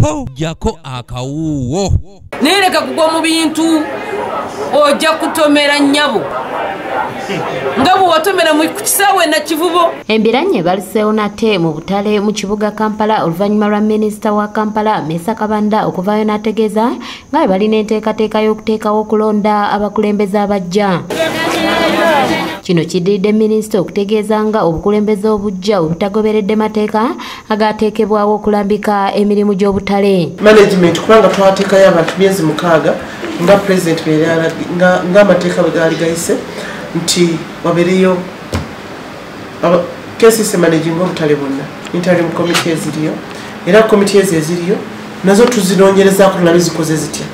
po jako akawuwo nereka kugwa mu bintu ojja kutomera nnyabo ngabu watomera mu kisawe na kivubo. Embiranye baliseewo nate mu butale mu kibuga Kampala oluvannyuma lwa minisita wa Kampala Mesa Kabanda okuvaayo n'ategeeza nga balina enteekateeka y'okuteekawo okulonda abakulembeze abajja. Kino kiddiridde minisita okutegeeza nga obukulembeze obujja obutagoberedde mateeka agaateekebwawo okulambika emirimu gy'obutale. Management kubanga twateekayo abantu myezi 6 nga president nga amateeka bwe gaali gayise nti wabereyo KCC managing obutale bwonna interim committee eziriyo era committee eziriyo nazo tuzinoonyereza kulaba zikoze zitya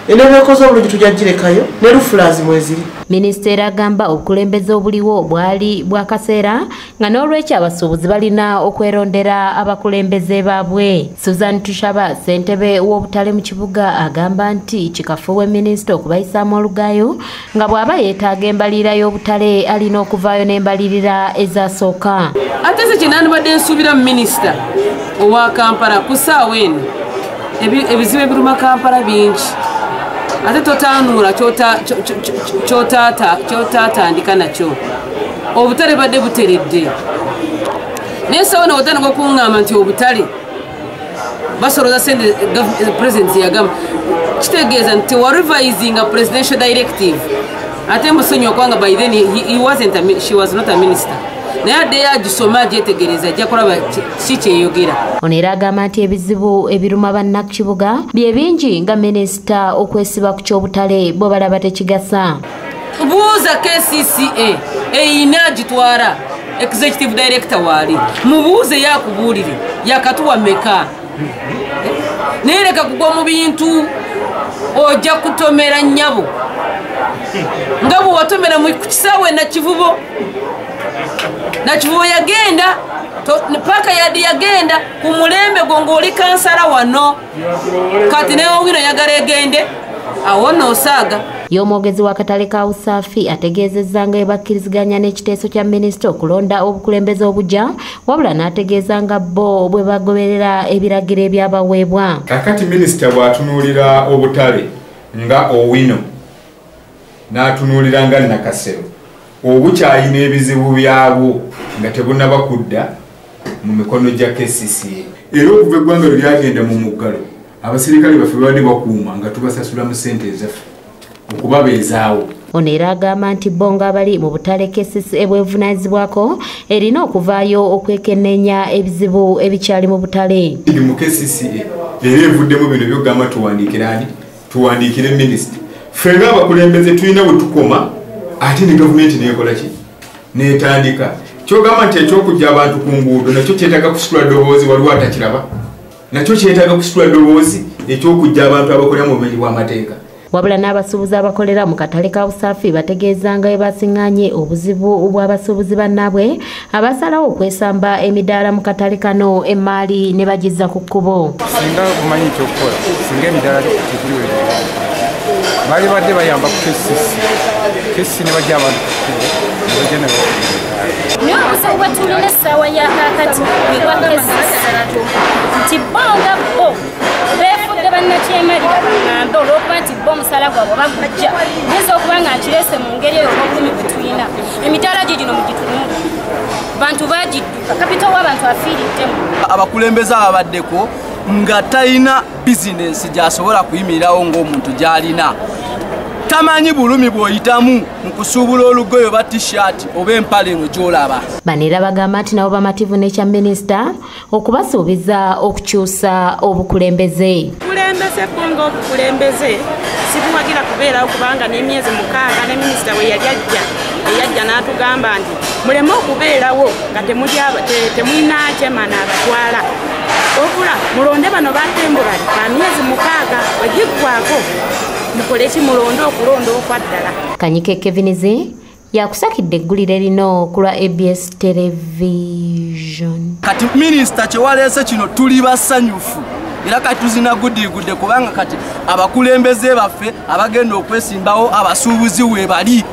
enebekoze obulungi tujagirekayo ne rufulazi mweziri. Minisiteri agamba obukulembeze obuliwo bwali bwa kaseera nga n'olwekyo abasuubuzi balina okwerondera abakulembeze baabwe. Susan Tushaba ssentebe w'obutale mu kibuga agamba nti kikafuwe minisita okubayisaamu olugaayo nga bw'aba yeetaaga embalirira y'obutale alina okuvaayo n'embalirira ezasooka. Ate se kinandibadde nsuubira mu minisita owa Kampala ku ssaawa eno ebizibu ebiruma Kampala bingi. Ate totanuula kyotatandika nakyo obutale badde buteredde naye sawona otandika okuŋŋamba nti obutale basoloza sente president yagamba kitegeeza nti warevaisinga presidential directive ate musonyi okwanga by then she was not a minister naye adde yagisoma agyetegereza ajja kulaba ki kyeyogera. Ono era agamba nti ebizibu ebiruma bannakibuga bye bingi nga minisita okwesiba ku ky'obutale bwe balaba tekigasa. Buuza KCCA eyina agitwala executive director waali mubuuze yakubuulire yakatuwa meka nereka kugwa mu bintu ojja kutomera nnyabo nga bwe watomera mu kisawe na kivubo yagenda paka yadi yagenda ku mulembe gongo oli kansala wano kati newo wino yagala egende awo n'osaaga. Y'omwogezi w'akatale ka Usaafi ategeezezza nga ebakkiriziganya n'ekiteeso kya minisita okulonda obukulembeze obujja wabula n'ategeeza nga bo bwe bagoberera ebiragiro ebyabaweebwa. Kakati minisita bw'atunuulira obutale nga Owino n'atunuulira nga Nakasero obukyayina ebizibu byabwo nga tebunaba kudda mu mikono gya KCCA. Era okuva eggwanga lwe lyagenda mu muggalo abasirikale baffe babadde bakuuma nga tubasasula mu ssente ezaffe okubabeezaawo. Ono era agamba nti bo ng'abali mu butale KCCA bwevunaanyizibwako erina okuvaayo okwekenneenya ebizibu ebikyali mu butale. Mu KCCA era evuddemu bino by'ogamba tuwandiikire minisita. Ffe ng'abakulembeze tulina bwe tukoma ate ne gavumenti nekola ki netandika kyogamba nti ekyokujja abantu ku nguudo nakyo kyetaaga kusitula ddoboozi waliwo atakiraba nakyo kyetaaga kusitula ddoboozi ekyokujja abantu abakolera mu bumenyi bw'amateeka. Wabula n'abasuubuzi abakolera mu katale ka Usaafi bategeeza nga bwe basiŋŋaanye obuzibu bw'abasuubuzi bannaabwe abasalawo okwesamba emidaala mu katale kano emmaali ne bagizza ku kkubo. Singa omanyi ekyokukola singa emidaala tekiriweerera bali badde bayamba ku kesi ne bajja abantu naye obuzibu bwe tulina essaawa ya kaakati bwegwa nti bo nga bo beefudde bannakyemalira baŋŋambe olw'okuba nti bo omusala gwabwe bagujja nyinza okuba nga nkireese mu ngeri eyo obulumi bwe tulina emidaala gye gino mugitulumu bantu bagidduka kapito w'abantu afiiriddemu. Abakulembeze ababaddeko nga talina bizinensi gy'asobola kuyimirirawo ng'omuntu gy'alina tamanyi bulumi bw'oyitamu mu kusuubula olugoye oba t-shirt oba empale eno gy'olaba. Bano era bagamba nti nabo bamativu n'ekya minisita okubasuubiza okukyusa obukulembeze. Obukulembeze bwonga obukulembeze sibuwagira kubeerawo kubanga n'emyezi 6 ne minisita we yajja n'atugamba nti muleme okubeerawo nga temulina kyemana abatwala obula mulonde bano batembo bali ba myezi 6 wegiggwako mukole ki mulonde okulonda okwaddala. Kanyike Kevinizi yakusakidde eggulire lino ku lwa ABS Television. Kati minisita kyewaleese kino tuli basanyufu era kati tuzinaguddigudde kubanga kati abakulembeze baffe abagenda okwesimbawo abasuubuzi we bali.